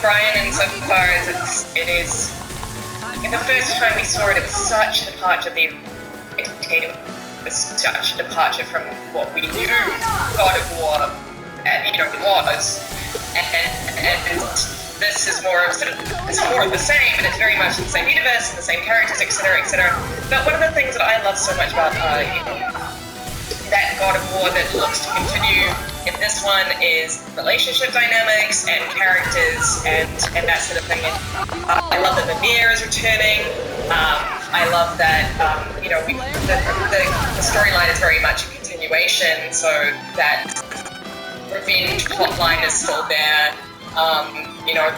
Brian insofar as it is. The first time we saw it, it was such a departure. The entertainment was such a departure from what we knew God of War, was, and this is more of it's more of the same, and it's very much the same universe and the same characters, etc., etc. But one of the things that I love so much about that God of War that looks to continue in this one is relationship dynamics and characters and that sort of thing. And, I love that Mimir is returning. I love that the storyline is very much a continuation, so that revenge plotline is still there.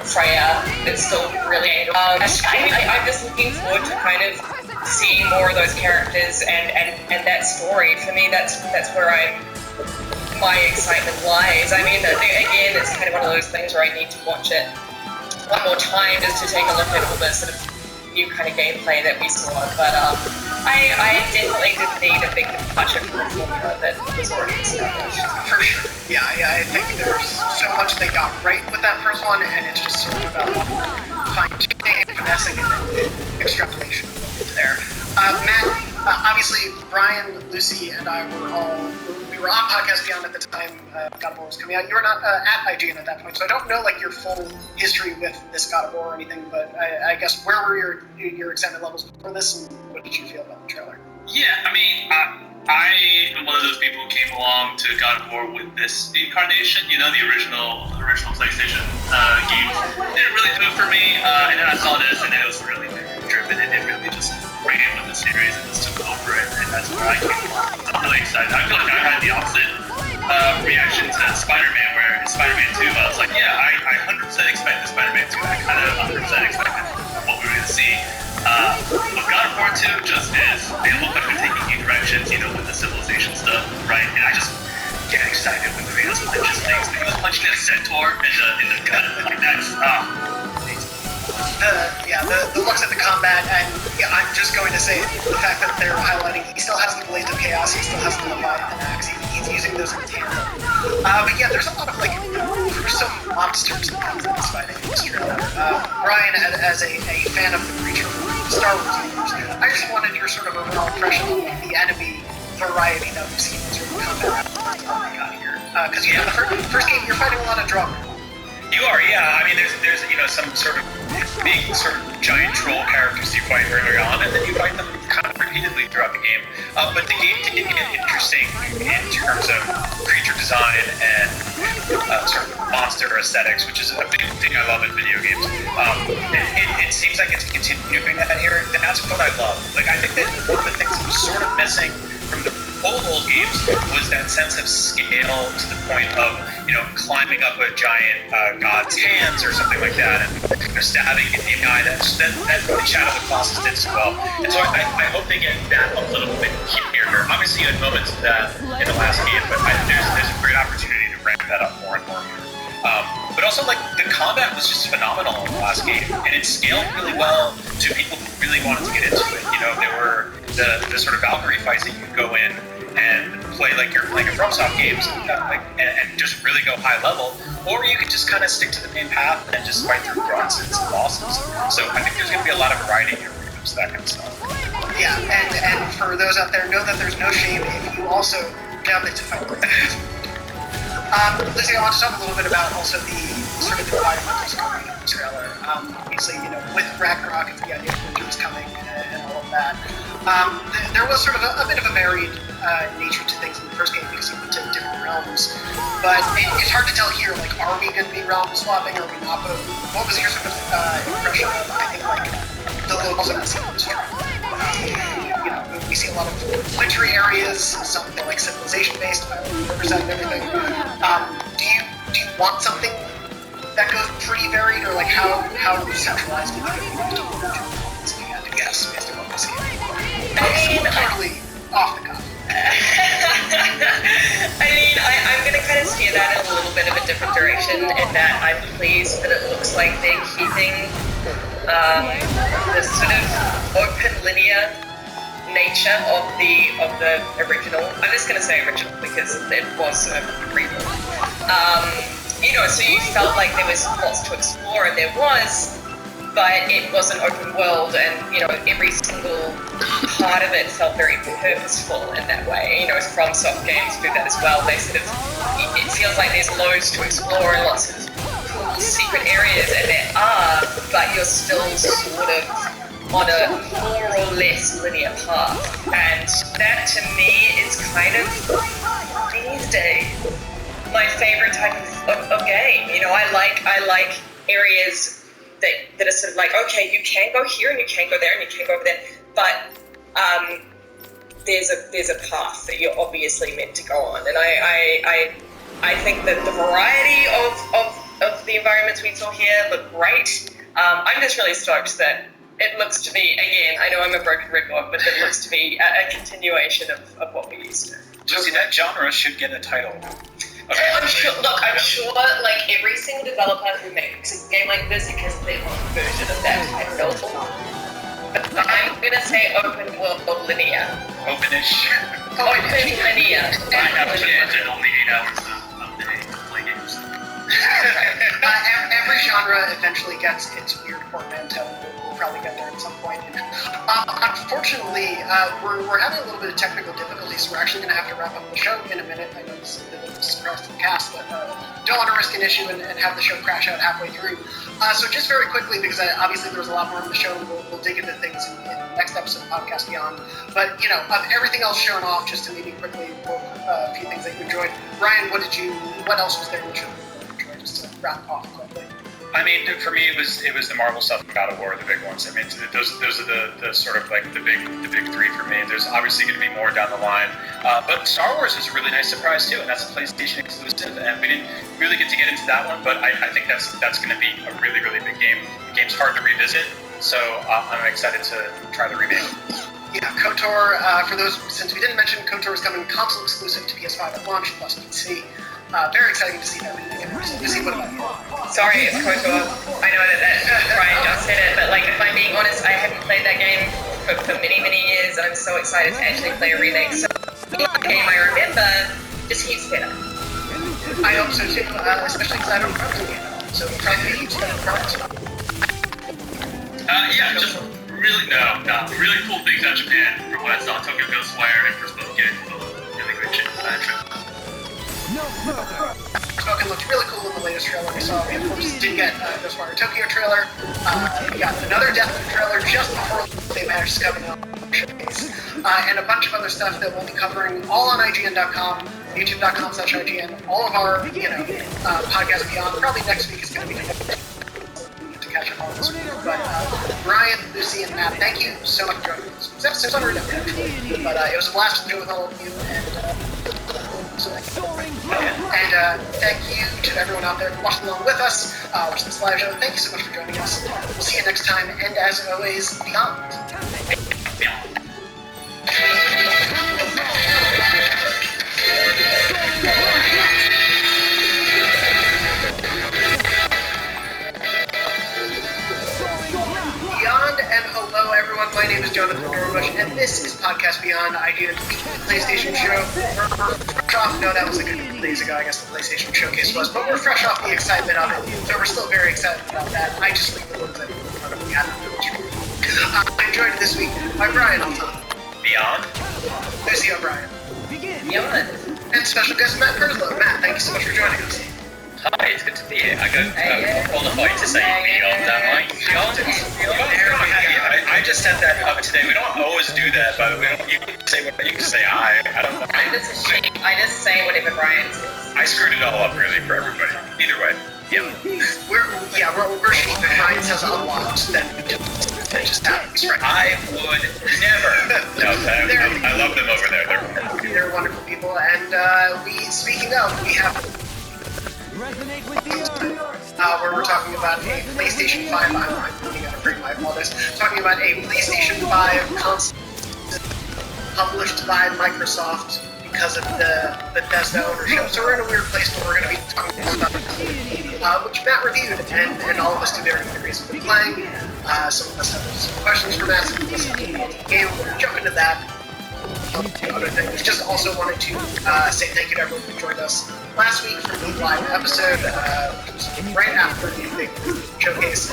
Freya is still really. I'm just looking forward to kind of seeing more of those characters and that story. For me, that's where my excitement lies. I mean, again, it's kind of one of those things where I need to watch it one more time just to take a look at all the sort of new kind of gameplay that we saw. But I definitely did need a big departure from the formula that was already established. For sure. Yeah, I think there's so much they got right with that first one, and it's just sort of about fine-tuning and finessing and extrapolation there. Matt, obviously, Brian, Lucy, and I we were on Podcast Beyond at the time God of War was coming out. You were not at IGN at that point, so I don't know your full history with this God of War or anything, but I guess where were your excitement levels before this, and what did you feel about the trailer? Yeah, I mean, I am one of those people who came along to God of War with this incarnation, the original PlayStation games. Didn't really do it for me, and then I saw this, and it was really driven, and it really just ran with the series and just took over it, and that's where I came along. So I'm really excited. I feel like I had the opposite reaction to Spider-Man, where in Spider-Man 2, I was like, yeah, I 100% expected Spider-Man 2. I kind of 100% expected what we were going to see. But God of War 2 just is, they look like they're taking new directions, with the civilization stuff, right? And I just get excited when Kratos punches things. He was punching a centaur in the gut, like that's, the looks at the combat, and I'm just going to say the fact that they're highlighting he still has the Blade of Chaos, he still has the Leviathan Axe, he's using those in tandem. But yeah, there's a lot of gruesome monsters that comes in this fighting in this trailer. Brian, as a fan of the creature Star Wars universe, I just wanted your sort of overall impression of the enemy variety that we've seen in sort of combat we got here. Because the first game you're fighting a lot of drama. You are, yeah. I mean, there's some sort of big sort of giant troll characters you fight earlier on, and then you fight them kind of repeatedly throughout the game. But the game did get interesting in terms of creature design and sort of monster aesthetics, which is a big thing I love in video games. It seems like it's continuing that here, and that's what I love. Like, I think that one of the things that was sort of missing from the old games was that sense of scale to the point of, climbing up a giant god's hands or something like that, and stabbing in the eye. That really Shadow of the Colossus did as well. And so I hope they get that a little bit here. Obviously, you had moments of that in the last game, but there's a great opportunity to ramp that up more and more here. But also, the combat was just phenomenal in the last game, and it scaled really well to people who really wanted to get into it. There were the sort of Valkyrie fights that you could go in and play like you're playing a FromSoft games, and just really go high level, or you could just kind of stick to the main path and just fight through grunts and some bosses. So I think there's going to be a lot of variety here when it comes to that kind of stuff. Yeah, and for those out there, know that there's no shame if you also jump into fight. Lizzie, I want to talk a little bit about also the sort of environmental scoring of the trailer. Obviously, with Ragnarok and the idea of winter is coming and all of that, there was sort of a bit of a varied nature to things in the first game because you went to different realms. But it's hard to tell here, are we going to be realm swapping or are we not? But what was your sort of impression of, I think, the locals in this trailer? We see a lot of wintry areas, some civilization-based, rivers and everything. Do you want something that goes pretty varied, or how centralized do you think it would be? I had to guess based on what we see. Totally off the cuff. I'm going to kind of steer that in a little bit of a different direction, in that I'm pleased that it looks like they're keeping the sort of open linear nature of the original. I'm just going to say original because it was a prequel. so you felt like there was lots to explore, and there was, but it wasn't open world, and every single part of it felt very purposeful in that way. FromSoft games do that as well. They sort of, it feels like there's loads to explore and lots of cool secret areas, and there are, but you're still sort of on a more or less linear path, and that to me is kind of these days my favorite type of game. I like areas that are sort of like, okay, you can go here and you can go there and you can go over there, but there's a path that you're obviously meant to go on, and I think that the variety of the environments we saw here look great. I'm just really stoked that it looks to be, again, I know I'm a broken record, but it looks to be a continuation of what we used to. Josie, that genre should get a title. Okay. I'm sure, like, every single developer who makes a game like this has their own version of that title. But I'm going to say open world linear. Openish. Open linear. I have only 8 hours a day to play games. Every genre eventually gets its weird portmanteau. We'll probably get there at some point. Unfortunately, we're having a little bit of technical difficulties, so we're actually going to have to wrap up the show in a minute. I know this is a bit of a surprise to the cast, but don't want to risk an issue and have the show crash out halfway through. So just very quickly, because obviously there was a lot more in the show, and we'll dig into things in the next episode of Podcast Beyond. But, of everything else shown off, just to maybe quickly quote a few things that you enjoyed. Ryan, what else was there that you enjoyed, just to wrap off quickly? I mean, for me, it was the Marvel stuff and God of War, the big ones. I mean, those are the sort of like the big three for me. There's obviously going to be more down the line, but Star Wars is a really nice surprise too, and that's a PlayStation exclusive. And we didn't really get to get into that one, but I think that's going to be a really big game. The game's hard to revisit, so I'm excited to try the remake. Yeah, KOTOR. For those, since we didn't mention, KOTOR is coming console exclusive to PS5 at launch plus PC. Very exciting to see that remake. Missy, what about you? Sorry, it's KOTOR. I know that Brian just said it, but like, if I'm being honest, I haven't played that game for many years, and I'm so excited to actually play a remake. So the game I remember just heaps better. I hope so too, especially because I don't remember the game at all. So probably heaps better progress. Yeah, just really cool things out of Japan from what I saw. Tokyo Ghostwire and Forspoken, really great shit for that trip. Forspoken looked really cool in the latest trailer we saw. We, of course, did get Ghostwire Tokyo trailer. We got another Deathloop trailer just before they managed to come out. And a bunch of other stuff that we'll be covering all on IGN.com, YouTube.com/IGN, all of our, Podcast Beyond. Probably next week is going to be to catch up on this week. But Brian, Lucy, and Matt, thank you so much for joining us. This episode's under actually. But it was a blast to do with all of you, and thank you to everyone out there watching along with us, watching this live show. Thank you so much for joining us. We'll see you next time, and as always, beyond. Beyond and hello everyone, my name is Jonathan Dorbush, and this is Podcast Beyond, IGN's weekly PlayStation show. We're fresh off, no, that was a good couple days ago, I guess the PlayStation Showcase was, but we're fresh off the excitement of it, so we're still very excited about that. I just leave the ones that we had I'm joined this week by Brian Alton. Beyond? Lucy O'Brien. Beyond. And special guest Matt Perslow. Matt, thank you so much for joining us. Hi, it's good to be here. I got qualified to say beyond that, Mike. I just set that up today. We don't always do that, but you can say what you can say. I don't know. I just say whatever Brian says. I screwed it all up really for everybody. Either way, yeah. We're sheep and Brian says unlocked, then that just happens, right? I would never. No, I love them over there. They're wonderful people, and speaking of, we have where we're talking about a PlayStation 5. I'm looking at a break, my apologies. Talking about a PlayStation 5 console published by Microsoft because of the Bethesda ownership. So we're in a weird place where we're going to be talking about which Matt reviewed, and all of us do varying degrees of playing. Some of us have some questions for Matt, some of us have the game. We'll jump into that. other things. Just also wanted to say thank you to everyone who joined us last week for the live episode, which was right after the big showcase.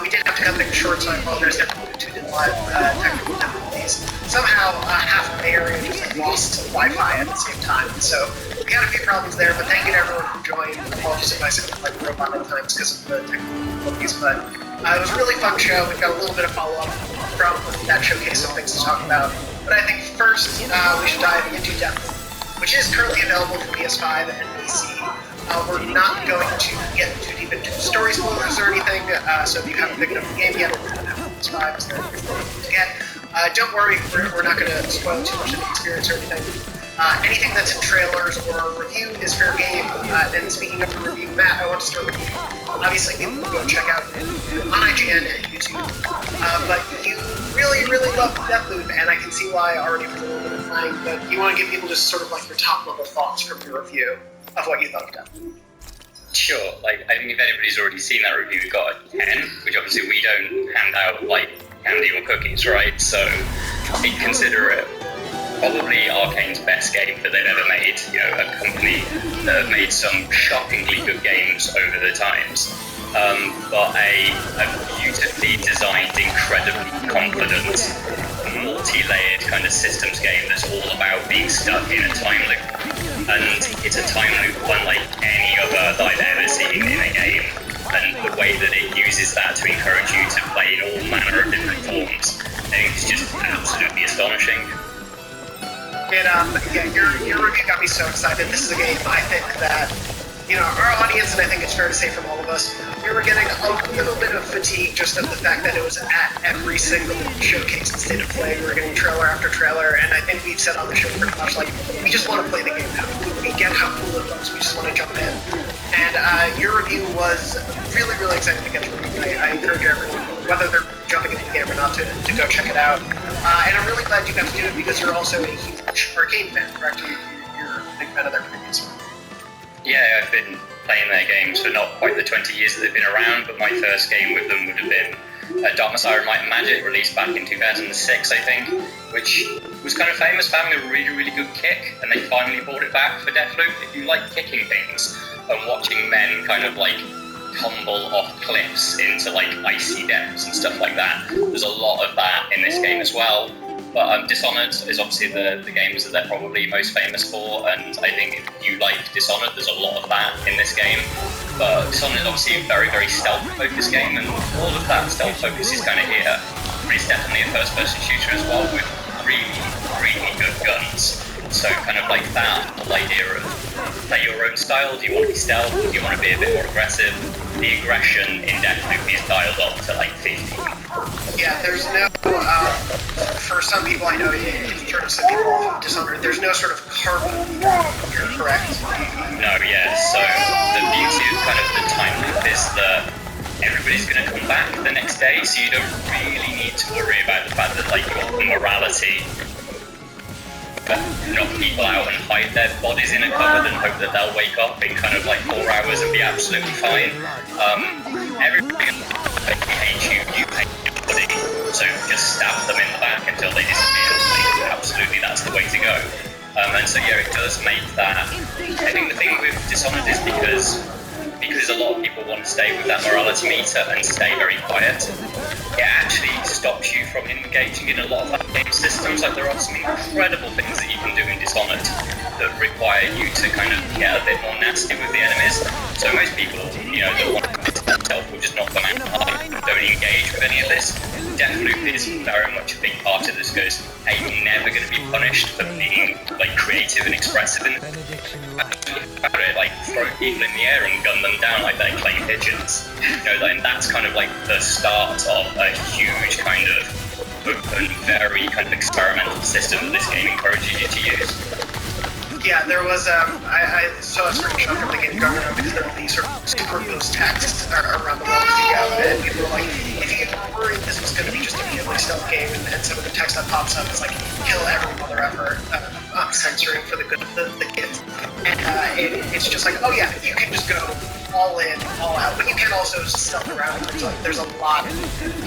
We did have to cut things short, so I apologize to everyone who did live technical difficulties. Somehow, half of the area just lost Wi-Fi at the same time, so we had a few problems there, but thank you to everyone who joined. Apologies if I sounded like a robot at times because of the technical difficulties, but it was a really fun show. We've got a little bit of follow-up from that showcase of things to talk about. But I think first we should dive into Deathloop, which is currently available for PS5 and PC. We're not going to get too deep into story spoilers or anything, so if you haven't picked up the game yet, or don't have PS5, it's not to get. Don't worry, we're not going to spoil too much of the experience or anything. Anything that's in trailers or a review is fair game. And speaking of the review, Matt, I want to start with you. Obviously, people can go check out on IGN and YouTube. But you really, really love Deathloop, and I can see why already from a little bit of playing. But you want to give people just sort of like your top level thoughts from your review of what you thought of Deathloop. Sure, like, I think if anybody's already seen that review, we got a 10, which obviously we don't hand out, like, candy or cookies, right? So, I'd consider it probably Arcane's best game that they've ever made. You know, a company that have made some shockingly good games over the times. But a beautifully designed, incredibly confident, multi-layered kind of systems game that's all about being stuck in a time loop. And it's a time loop unlike any other that I've ever seen in a game. And the way that it uses that to encourage you to play in all manner of different forms, I think it's just absolutely astonishing. And your review got me so excited. This is a game I think that, you know, our audience, and I think it's fair to say from all of us, we were getting a little bit of fatigue just of the fact that it was at every single showcase and state of play. We were getting trailer after trailer, and I think we've said on the show pretty much like, we just want to play the game now. We get how cool it looks, we just want to jump in. And your review was really, really exciting to get through. I encourage everyone, whether they're jumping into the game or not, to go check it out. And I'm really glad you got to do it because you're also a huge Arcane fan, correct? You're a big fan of their previous one. Yeah, I've been playing their games for not quite the 20 years that they've been around, but my first game with them would have been Dark Messiah Might and Magic, released back in 2006, I think, which was kind of famous for having a really, really good kick, and they finally brought it back for Deathloop. If you like kicking things and watching men kind of like tumble off cliffs into like icy depths and stuff like that, there's a lot of that in this game as well. But Dishonored is obviously the games that they're probably most famous for, and I think if you like Dishonored, there's a lot of that in this game. But Dishonored is obviously a very, very stealth-focused game, and all of that stealth focus is kind of here. But it's definitely a first-person shooter as well, with really, really good guns. So kind of like that whole idea of play your own style. Do you want to be stealth? Do you want to be a bit more aggressive? The aggression in Deathloop is dialed up to like 50. Yeah, there's no, for some people I know, if you turn some people off of Dishonored, there's no sort of carbon here, correct? No, yeah, so the beauty of kind of the time loop is that everybody's going to come back the next day, so you don't really need to worry about the fact that like your morality, knock people out and hide their bodies in a cupboard and hope that they'll wake up in kind of like 4 hours and be absolutely fine. Everybody hates you, you hate your body, so just stab them in the back until they disappear. Like, absolutely, that's the way to go. And so yeah, it does make that. I think the thing with Dishonored is because a lot of people want to stay with that morality meter and stay very quiet, it actually stops you from engaging in a lot of that game systems. Like there are some incredible things that you can do in Dishonored that require you to kind of get a bit more nasty with the enemies. So most people, you know, that want to themselves will just knock them out and hide, don't engage with any of this. Deathloop is very much a big part of this because hey, you're never going to be punished for being like creative and expressive in like throw people in the air and gun them down like they're clay pigeons. You know, and that's kind of like the start of a huge kind of open, very kind of experimental system that this game encourages you to use. Yeah, there was, I saw a screenshot from the game going around because there were these sort of superimposed texts around the world and people were like, if you get worried this was going to be just a purely stealth game, and some of the text that pops up is like, kill every mother effer, I'm censoring for the good of the kids. And it's just like, oh yeah, you can just go all in, all out, but you can also stealth around. There's a lot of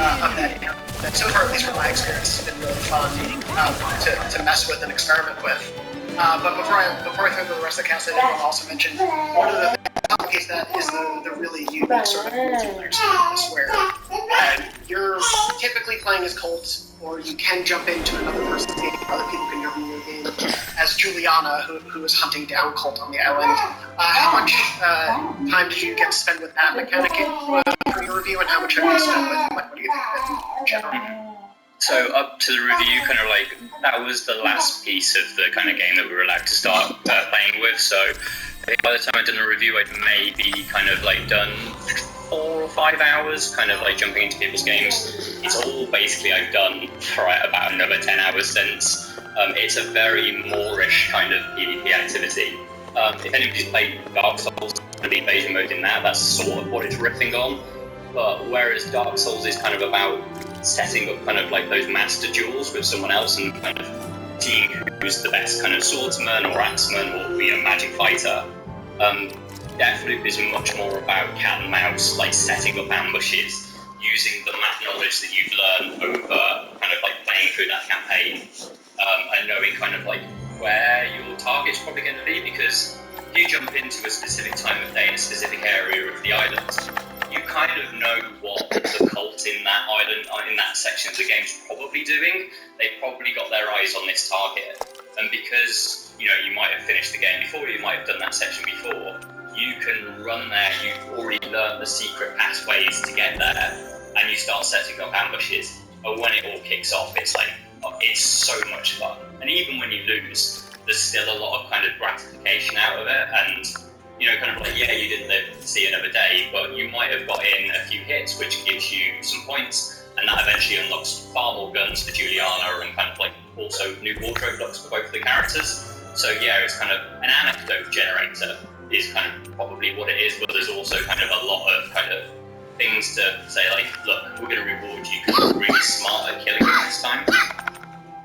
that that so far, at least from my experience, has been really fun to mess with and experiment with. But before I throw to the rest of the cast, I did want to also mention one of the things that complicates that is the really unique sort of multiplayer sequence where you're typically playing as Colt, or you can jump into another person's game. Other people can jump in your game as Juliana, who is hunting down Colt on the island. How much time did you get to spend with that mechanic for your review, and how much have you spent with what do you think of it in general? So up to the review, kind of like, that was the last piece of the kind of game that we were allowed to start playing with. So I think by the time I'd done the review, I'd maybe kind of like done 4 or 5 hours, kind of like jumping into people's games. It's all basically I've done for about another 10 hours since. It's a very Moorish kind of PvP activity. If anybody's played Dark Souls, the invasion mode in that's sort of what it's riffing on. But whereas Dark Souls is kind of about setting up kind of like those master duels with someone else and kind of seeing who's the best kind of swordsman or axeman or magic fighter, Deathloop is much more about cat and mouse, like setting up ambushes, using the map knowledge that you've learned over kind of like playing through that campaign, and knowing kind of like where your target's probably going to be, because if you jump into a specific time of day in a specific area of the island, you kind of know what the cult in that island, in that section of the game is probably doing. They've probably got their eyes on this target. And because, you might have finished the game before, you might have done that section before, you can run there, you've already learned the secret pathways to get there, and you start setting up ambushes. But when it all kicks off, it's like, it's so much fun. And even when you lose, there's still a lot of kind of gratification out of it, and kind of like, yeah, you didn't live to see another day, but you might have got in a few hits, which gives you some points, and that eventually unlocks far more guns for Juliana, and kind of like also new wardrobe looks for both of the characters. So yeah, it's kind of an anecdote generator is kind of probably what it is, but there's also kind of a lot of kind of things to say, like, look, we're going to reward you because you're really smart at killing it this time.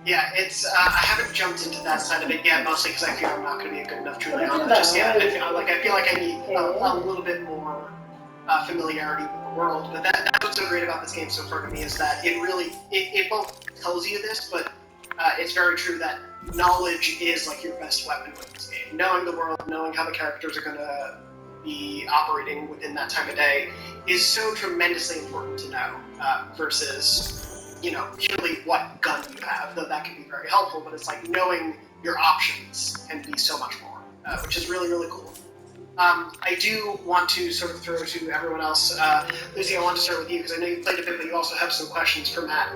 Yeah, it's. I haven't jumped into that side of it yet, mostly because I feel I'm not going to be a good enough Juliana just yet. I feel like I need a little bit more familiarity with the world. But that's what's so great about this game so far to me, is that it both tells you this, but it's very true that knowledge is like your best weapon with this game. Knowing the world, knowing how the characters are going to be operating within that time of day is so tremendously important to know versus purely what gun you have, though that can be very helpful, but it's like knowing your options can be so much more, which is really, really cool. I do want to sort of throw to everyone else. Lucy, I want to start with you, because I know you played a bit, but you also have some questions for Matt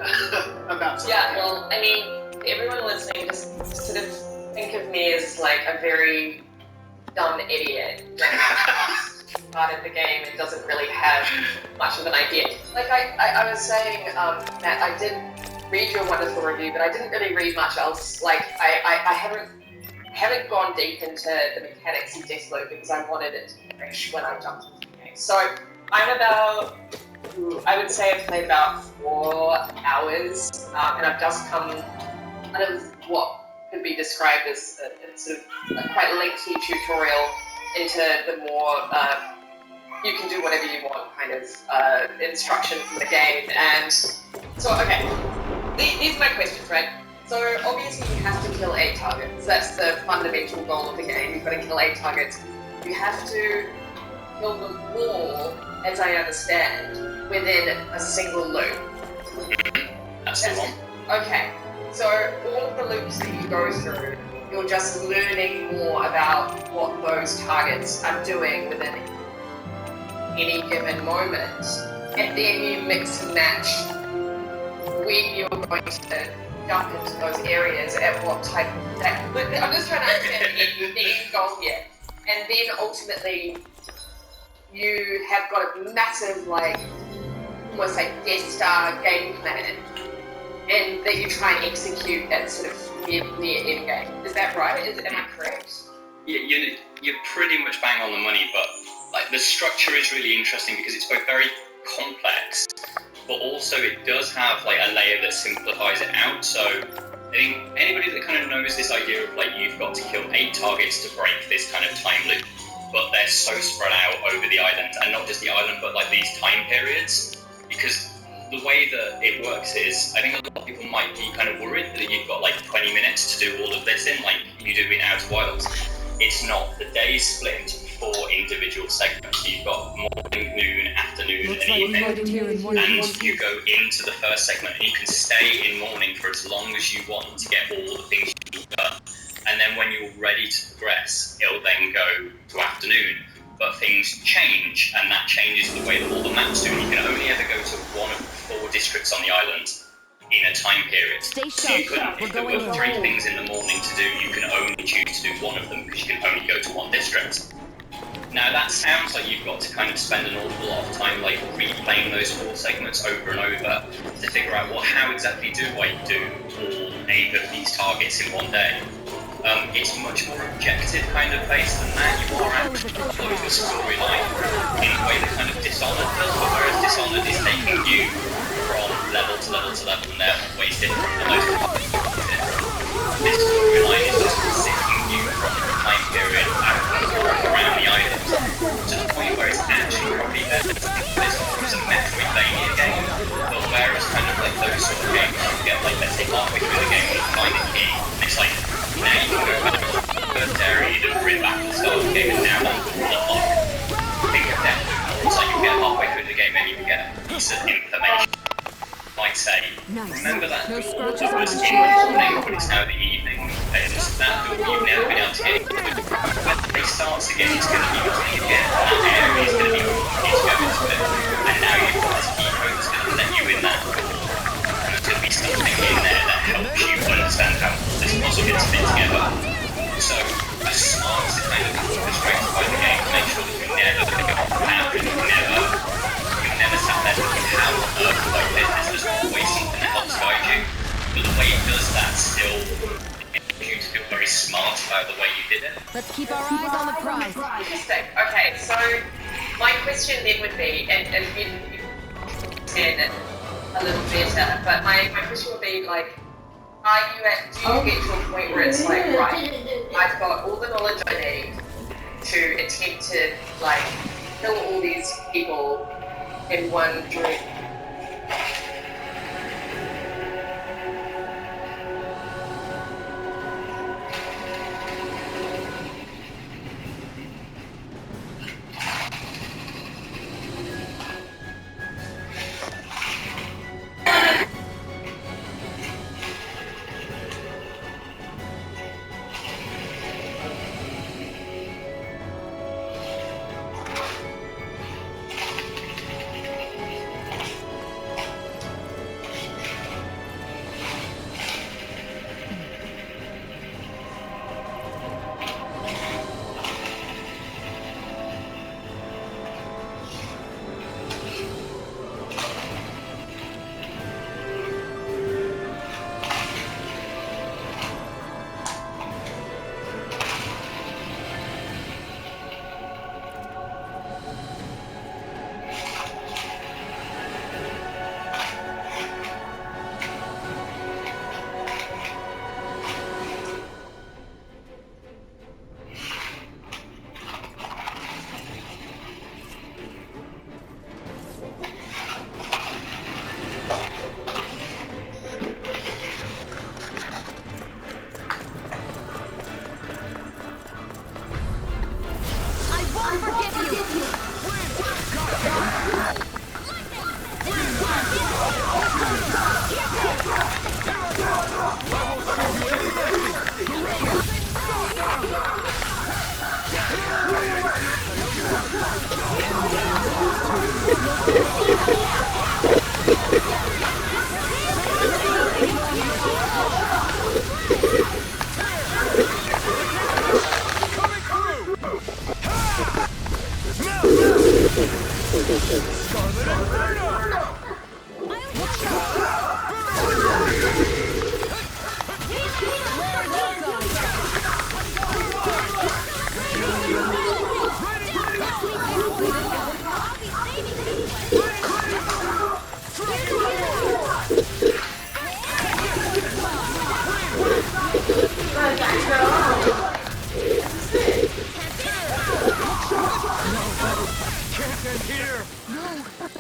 about something. Yeah, well, I mean, everyone listening, just sort of think of me as like a very dumb idiot that started the game and doesn't really have much of an idea. Like I was saying, Matt, I did read your wonderful review, but I didn't really read much else. Like I haven't gone deep into the mechanics of Deathloop because I wanted it to be fresh when I jumped into the game. So I would say I've played about 4 hours, and I've just come out of what could be described as a sort of a quite lengthy tutorial into the more you can do whatever you want kind of instruction from the game. And so, okay, these are my questions, right? So obviously you have to kill 8 targets. That's the fundamental goal of the game. You've got to kill 8 targets. You have to kill them all, as I understand, within a single loop. That's the one. Okay, so all of the loops that you go through, you're just learning more about what those targets are doing within any given moment, and then you mix and match when you're going to jump into those areas at what type of that. I'm just trying to understand the end goal here, and then ultimately you have got a massive, like, almost like Death Star game plan, and that you try and execute at sort of near end game. Is that right? Am I correct? Yeah, you're pretty much bang on the money, but like the structure is really interesting because it's both very complex, but also it does have like a layer that simplifies it out. So I think anybody that kind of knows this idea of like you've got to kill 8 targets to break this kind of time loop, but they're so spread out over the island, and not just the island, but like these time periods, because the way that it works is, I think a lot of people might be kind of worried that you've got like 20 minutes to do all of this in, like you do in Outer Wilds. It's not. The day is split into 4 individual segments. So you've got morning, noon, afternoon, and evening. And you go into the first segment, and you can stay in morning for as long as you want to get all the things you've done. And then when you're ready to progress, it'll then go to afternoon. But things change, and that changes the way that all the maps do. And you can only ever go to one of the 4 districts on the island in a time period. So you couldn't, if there were 3 things in the morning to do, you can only choose to do one of them because you can only go to one district. Now that sounds like you've got to kind of spend an awful lot of time like replaying those 4 segments over and over to figure out, well, how exactly do I do all 8 of these targets in one day? It's much more objective kind of based than that. You are actually following the storyline in a way that kind of Dishonored does, but whereas Dishonored is taking you from level to level to level, and they're always different, and those are different. This storyline is just taking you from the time period around the island to the point where it's actually probably better to think of this as a Metroidvania game, but whereas kind of like those sort of games, you get like, let's say halfway through the game, you find a key, and it's like, now you can go back to the first area you didn't bring back to the start of the game, and now that's unlocked. Think of that. It's like you get halfway through the game and you can get a piece of information. Like say, remember that door that was in the morning, but it's now the evening, and that door you've never been able to get into. When the day starts again, it's going to be open again, and that area is going to be open for you to go into it. And now you've got this key code that's going to let you in that door. And there's going to be something in there that helps you understand how this puzzle gets fit together. So, as smart as it kind of frustrated by the game to make sure that you never go out and you never sat there thinking, how on earth do I fit this? There's always something that helps guide you. But the way it does that still enables you to feel very smart about the way you did it. Let's keep our eyes on the prize. Interesting. Okay, so my question then would be, and you understand it a little better, but my question would be like, do you get to a point where it's like, right, I've got all the knowledge I need to attempt to like kill all these people in one drink?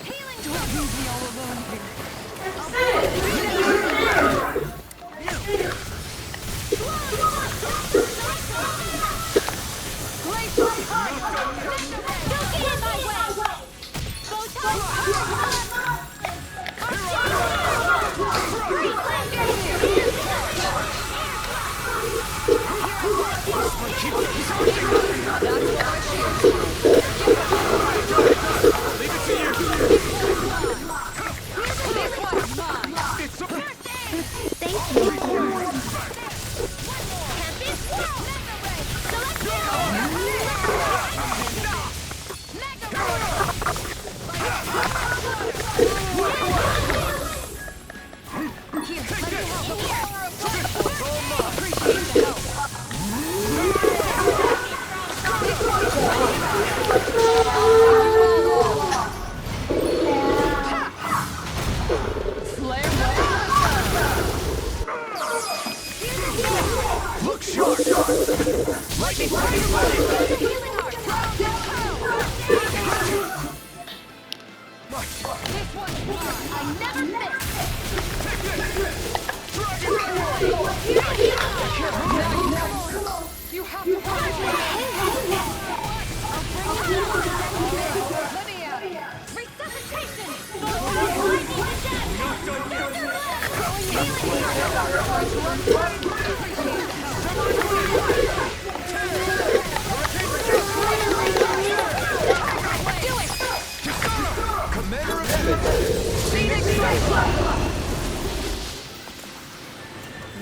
Healing Leave me all alone here.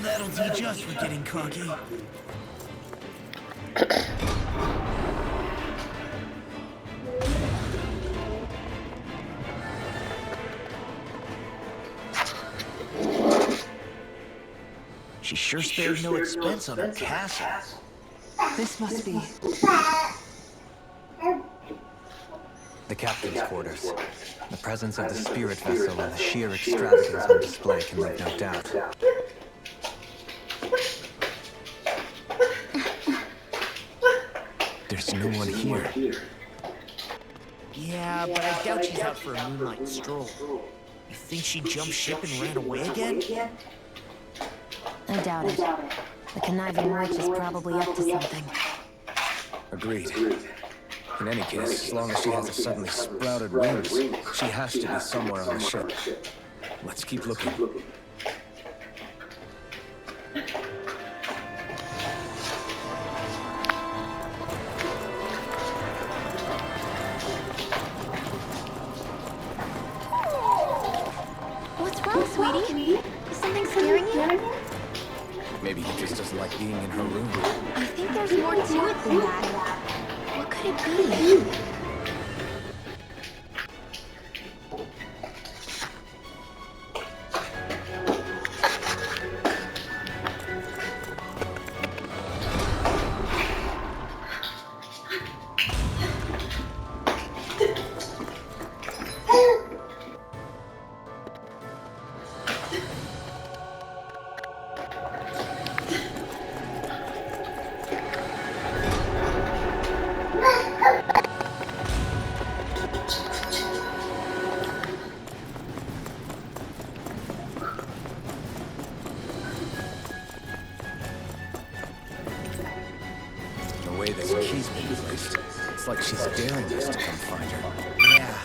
That'll teach us for getting cocky. She sure spared no expense on her castle. This must be. The captain's quarters. The presence of the spirit vessel and the sheer extravagance on display can leave no doubt. There's no one here. Yeah, but I doubt she's out for a moonlight stroll. You think she jumped ship and ran away again? I doubt it. The conniving witch is probably up to something. Agreed. In any case, as long as she hasn't suddenly sprouted wings, she has to be somewhere on the ship. Let's keep looking. What's wrong, sweetie? Is something scaring you? Maybe he just doesn't like being in her room. I think there's more to it than that. What could it be? The way this key's been placed, it's like she's daring us to come find her. Yeah.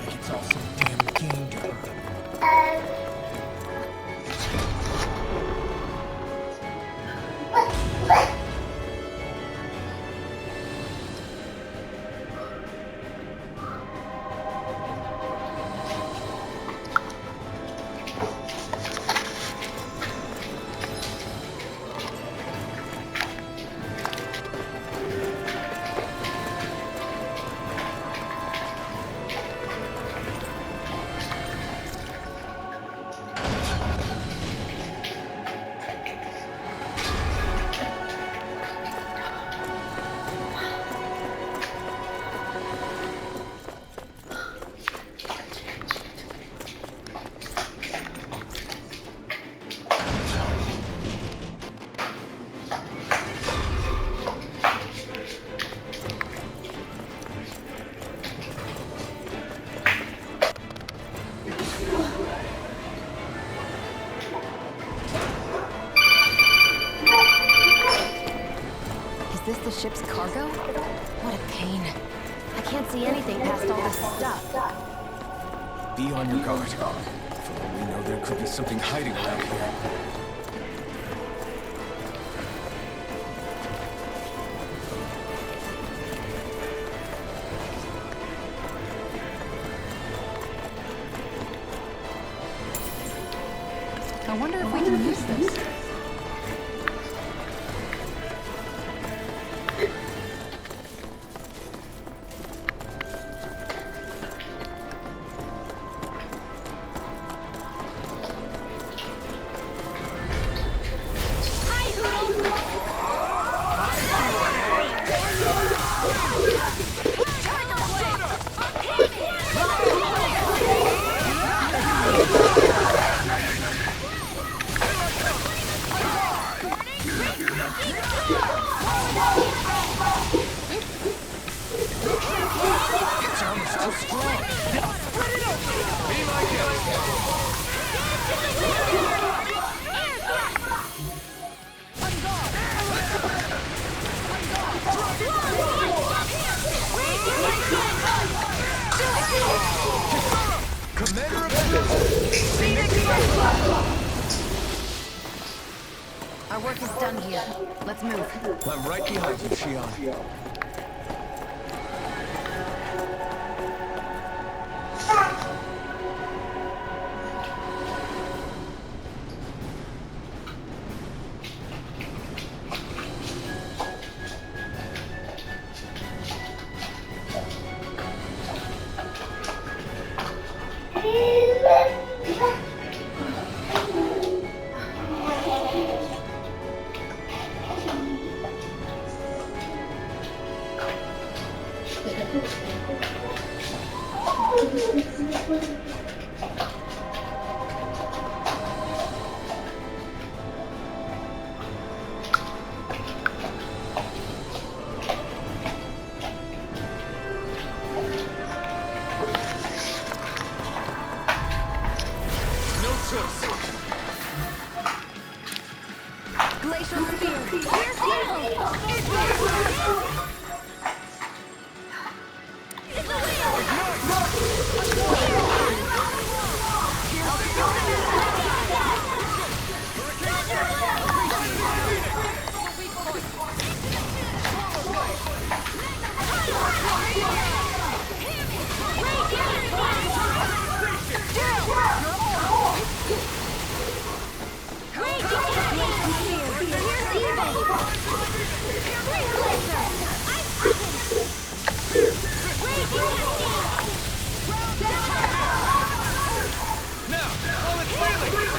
Like it's all some damn game to her. ship's cargo? What a pain. I can't see anything past all this stuff. Be on your guard. For all we know, there could be something hiding around here. I wonder if we can use this. Our work is done here. Let's move. I'm right behind you, Shion. Glacial spear. Here's evil.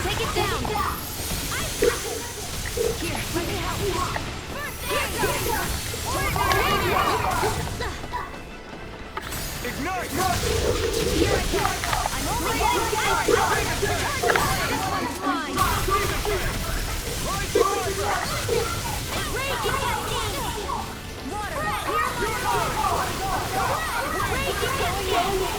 Take it down. Here, let me help. Ignite! Here I go. I'm only This one's mine. Raging Cascade. Water. Here Raging Cascade.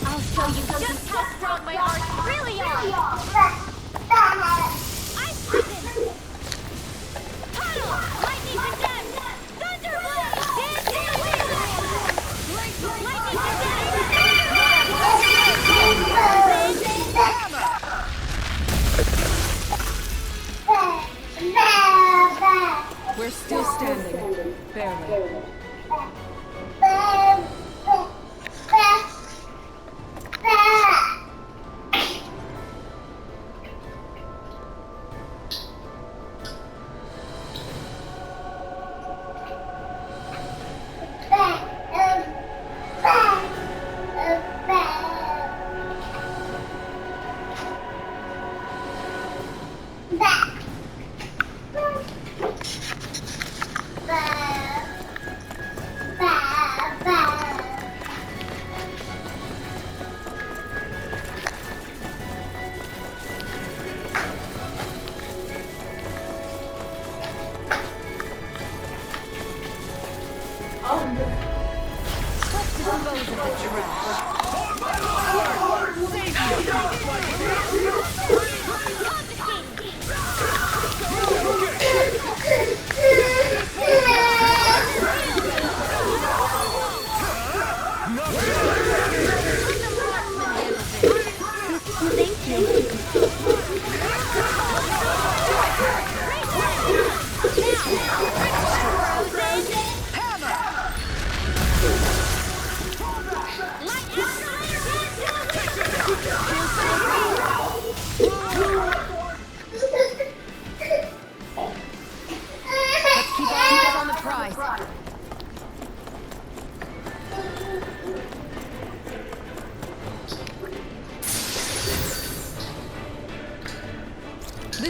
I'll show you just how strong my arms really are! Ice Prison! Tunnel! Lightning Condemned! Thunderblade! Dancing Wheel! Lightning Condemned! We're still standing. Barely.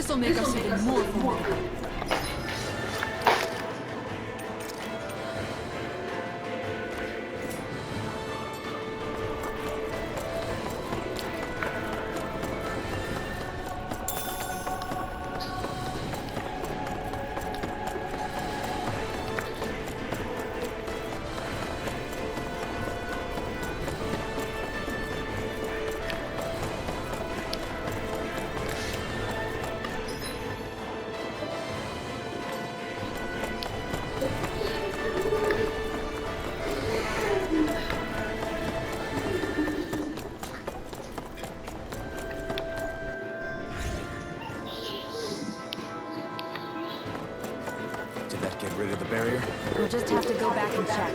This'll make us even more formidable. Did that get rid of the barrier? We'll just have to go back and check.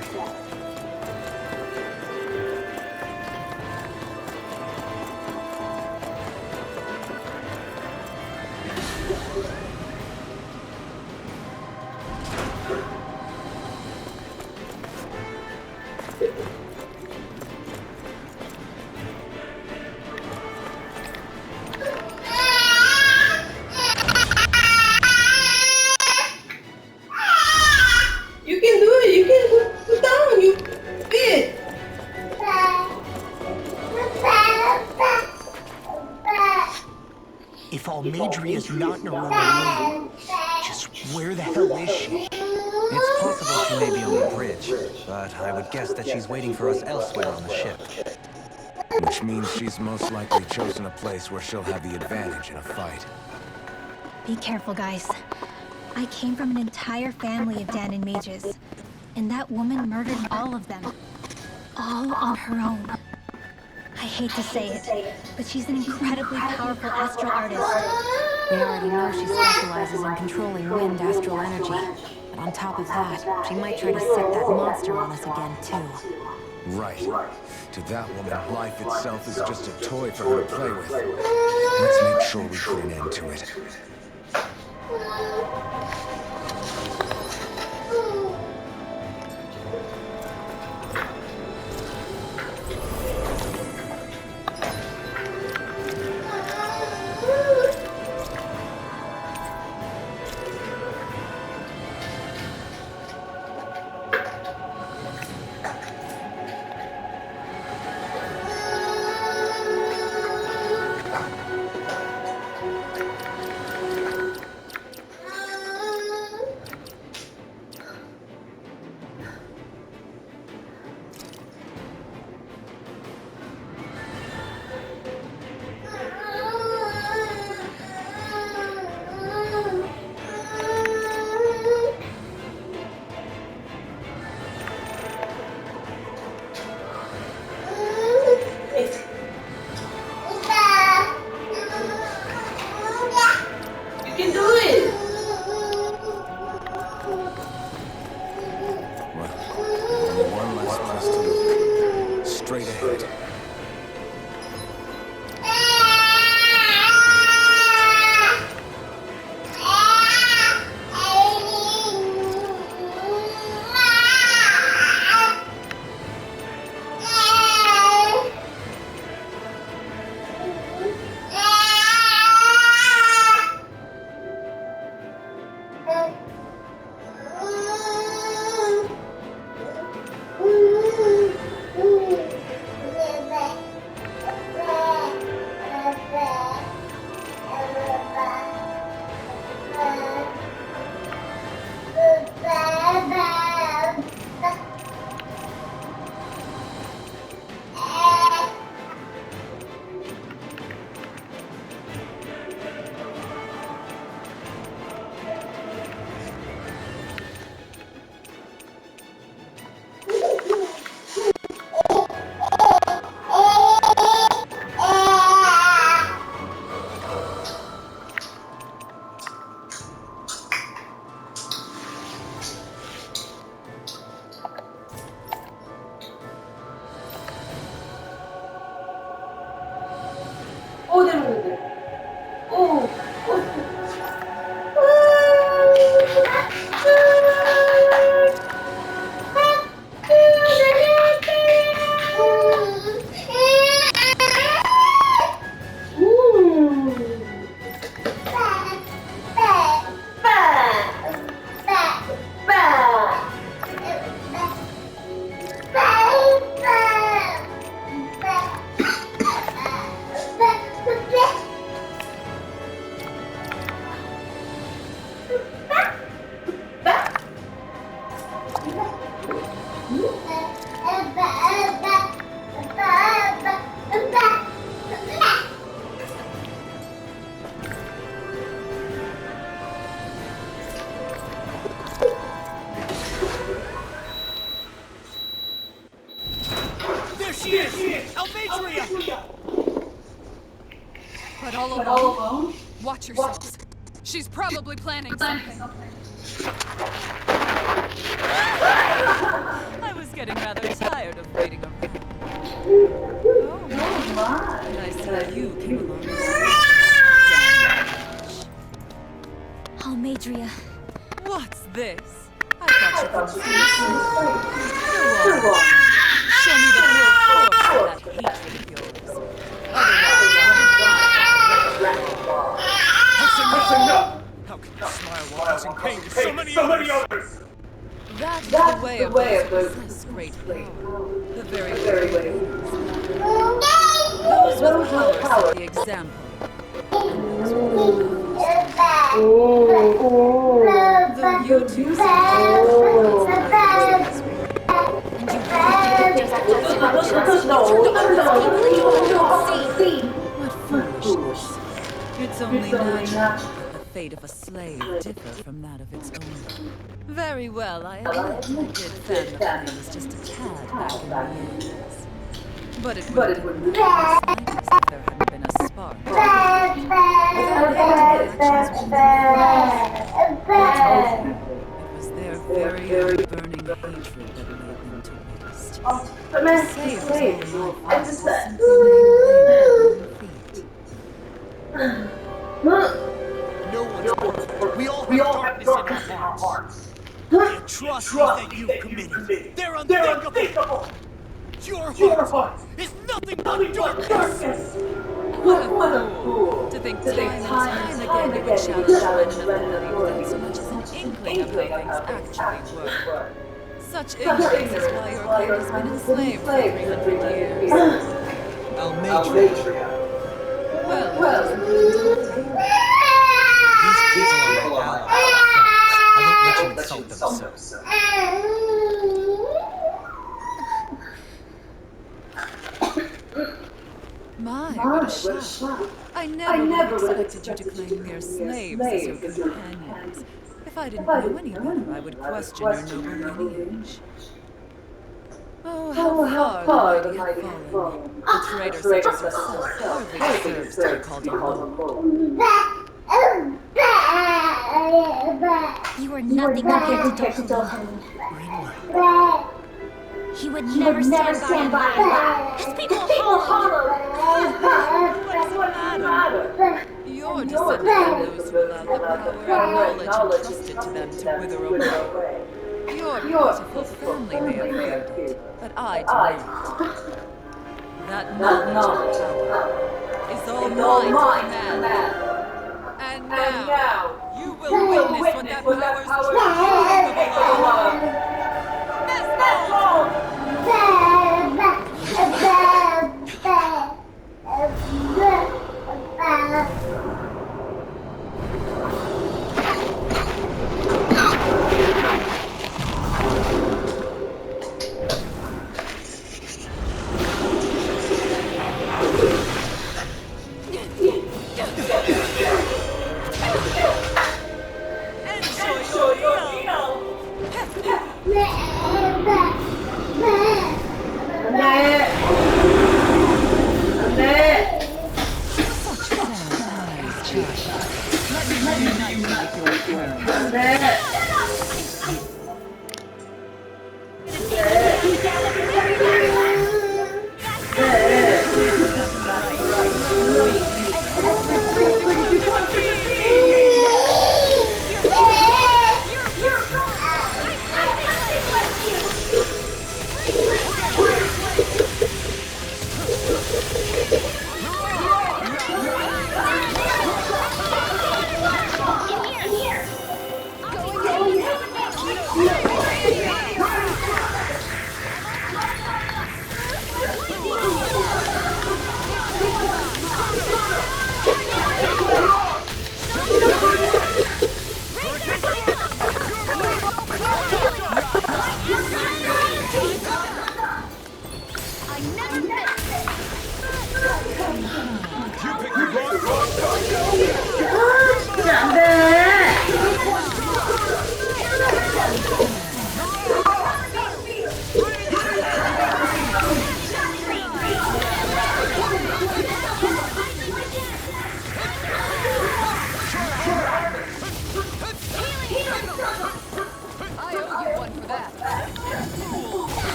You can do it. You can sit down. You fit. If Almadria is not in Aurora Lane, just where the hell is she? It's possible she may be on the bridge, but I would guess that she's waiting for us elsewhere on the ship. Which means she's most likely chosen a place where she'll have the advantage in a fight. Be careful, guys. I came from an entire family of Danon mages, and that woman murdered all of them. All on her own. I hate to say it, but she's an incredibly powerful astral artist. We already know she specializes in controlling wind astral energy. But on top of that, she might try to set that monster on us again, too. Right. To that woman, life itself is just a toy for her to play with. Let's make sure we put an end to it. Almatria! But all alone? Watch yourselves. She's probably planning something. I was getting rather tired of waiting around. Oh my. And I saw you came along. Almadria. What's this? I thought you couldn't see this. Go on. Show me the real force of that hatred of yours. How can you smile while causing pain to so many others? That's the way of those who possess great power. The very way. Those with power set the example. And those with though you two seem to what foolishness. It's only natural that the fate of a slave differ from that of its owner. Very well, I admit I did fan the flames just a tad back in the years. But it wouldn't be the slightest if there hadn't been a spark. It was their very own burning hatred that led them to waste. To save all life was simply laying feet. No one's perfect. We all have darkness in our hearts. The atrocities that you've committed, they're unthinkable. Your heart is nothing but darkness. What a fool! To think time and time again you would challenge men enough to believe that so much as an inkling of how things actually work. Such ignorance is why your kind has been enslaved for 300 years. Almatria. Well, These people are my allies. I won't let you insult them so. my, what a shock. I never would have expected you to claim mere slaves as your companions. If I didn't know any better, I would question your noble lineage. Oh, how far the mighty have fallen. A traitor such as yourself hardly deserves to be called a bull. You are nothing compared to Dolphin. He would never stand by. His people hollow. What matter? You're descended from those who allowed the power and knowledge entrusted to them to wither away. Your beautiful family may have feared it, but I do not. That knowledge and power is all mine to command. And now, you will witness what that power's truly capable of.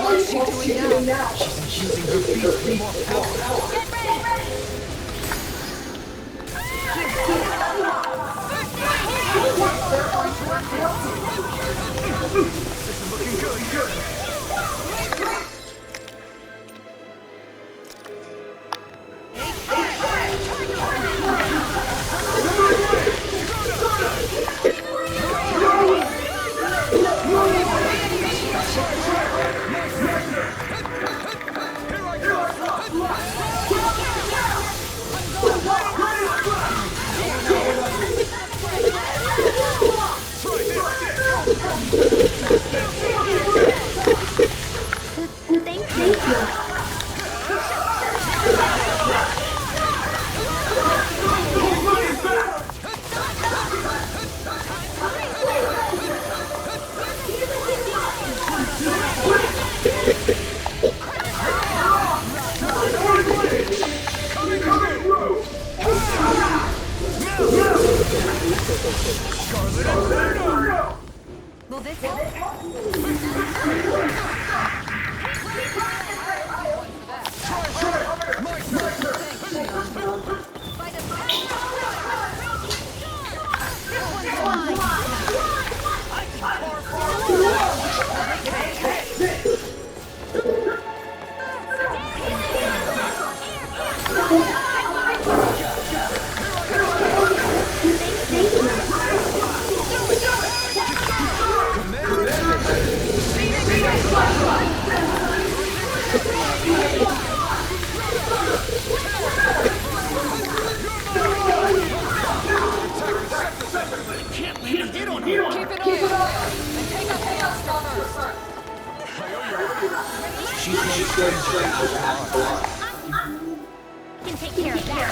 What's she doing now? She's infusing her beast with more power. This is looking good. Will this help? Can take care of that.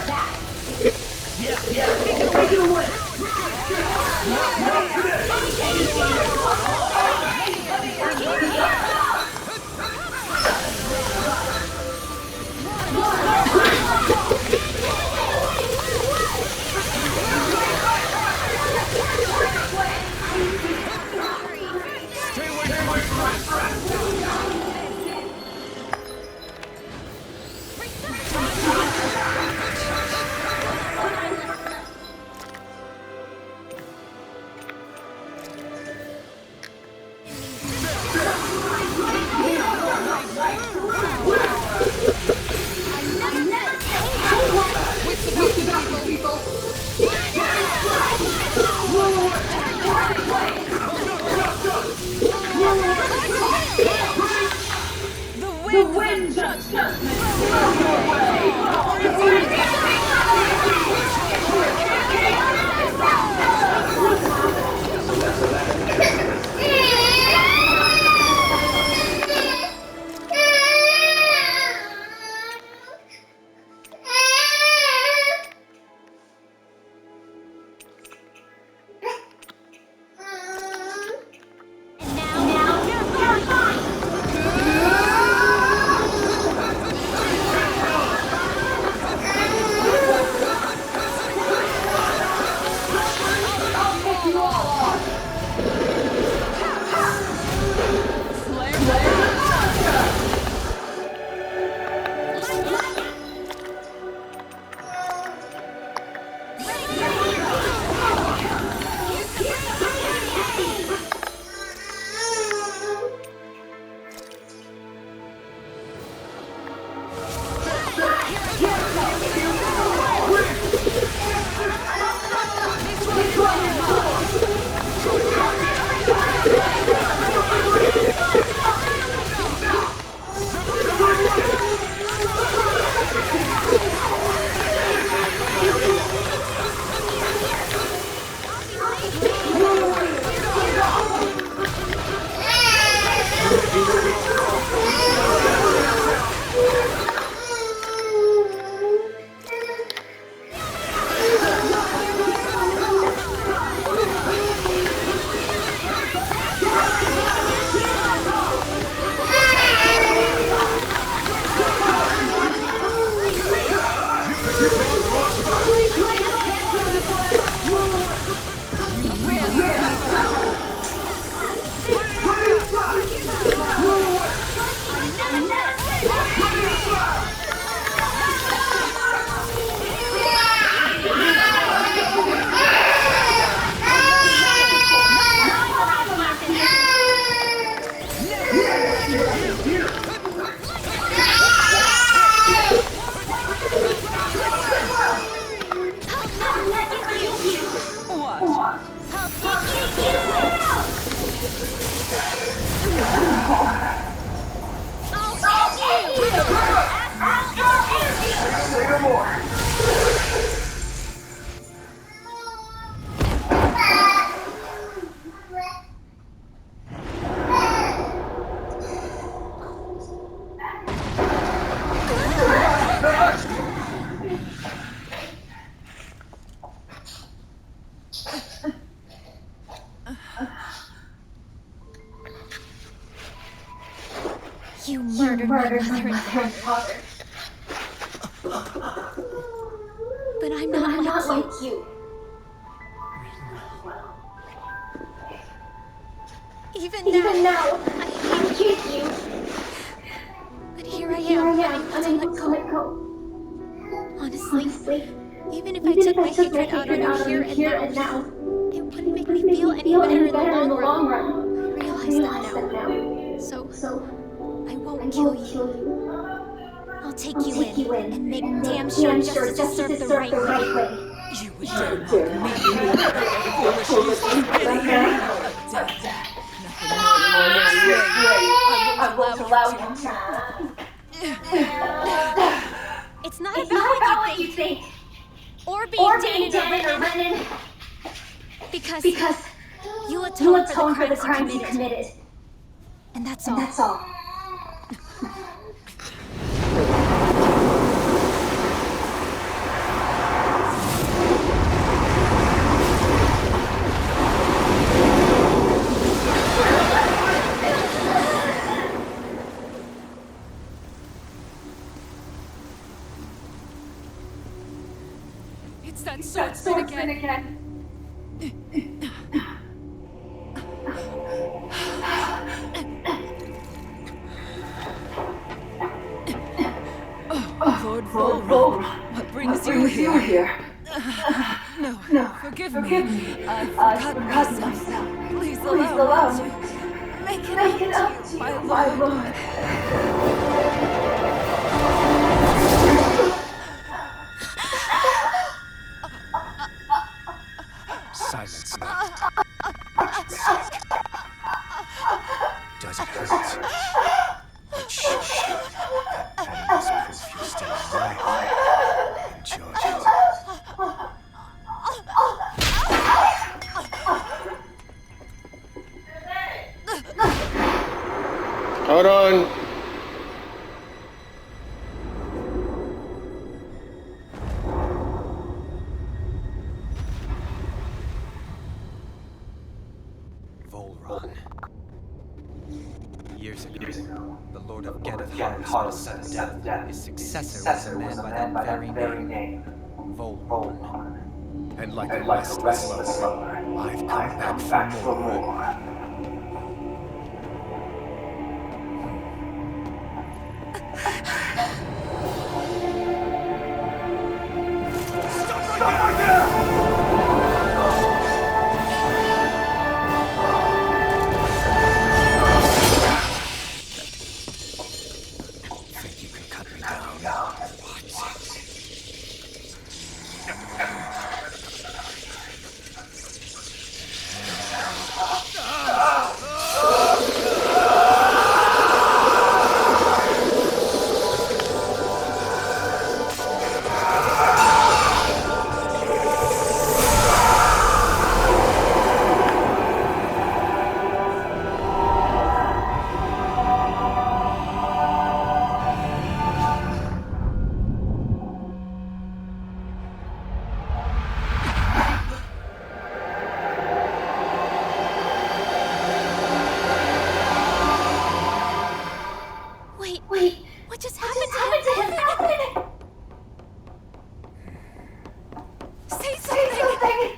You murdered my mother and father. But I'm not like you. Even now, I hate you. But here I am, unable to let go. Honestly, even if I took my hatred out on you here and now, it wouldn't make me feel any better in the long run. I realize that now. So, I won't kill you. I'll take you in and make damn sure justice is served the right way. You would dare mock me, foolish useless pity. I won't allow you to. It's not about what you think. Or being Dan or Renan. Because you'll atone for the crimes you committed. And that's all. It's that swordsman again. Lord Volron, what brings you here? No, forgive me. I've forgotten myself. Please allow me to make it up to you, my lord. Silence now. Does it hurt? But shh. That pain is proof you're still alive. Enjoy it. Hold on. Volron. Years ago, the Lord of Geneth harvest sudden death. His successor was a man by that very name. Volron. And like a restless lover, I've come back for more. Think you can cut me down? Wait, what just happened to him? Say something!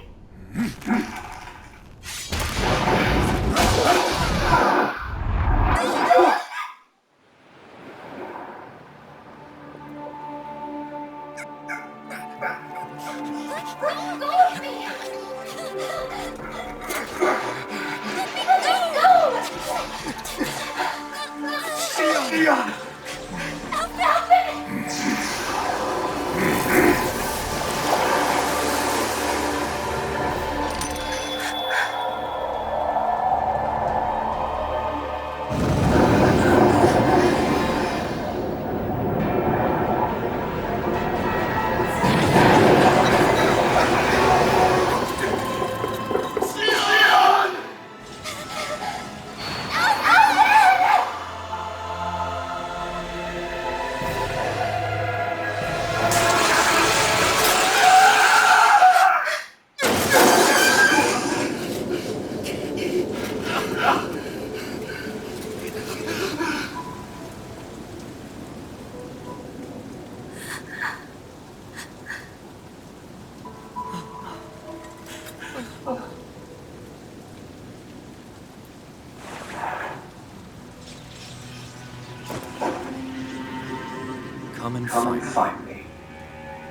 Come and find me.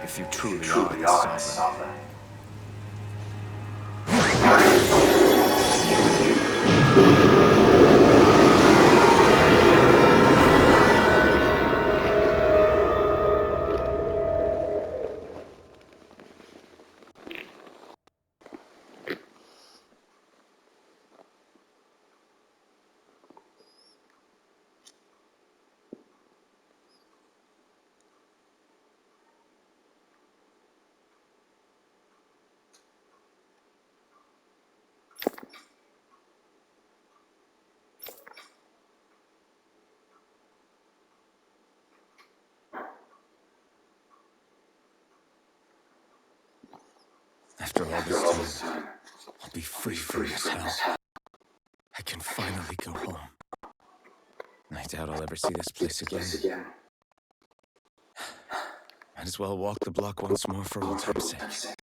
If you truly are the Sovereign. After all this time, I'll be free from this hell. I can finally go home. I doubt I'll ever see this place again. Might as well walk the block once more for old time's sake.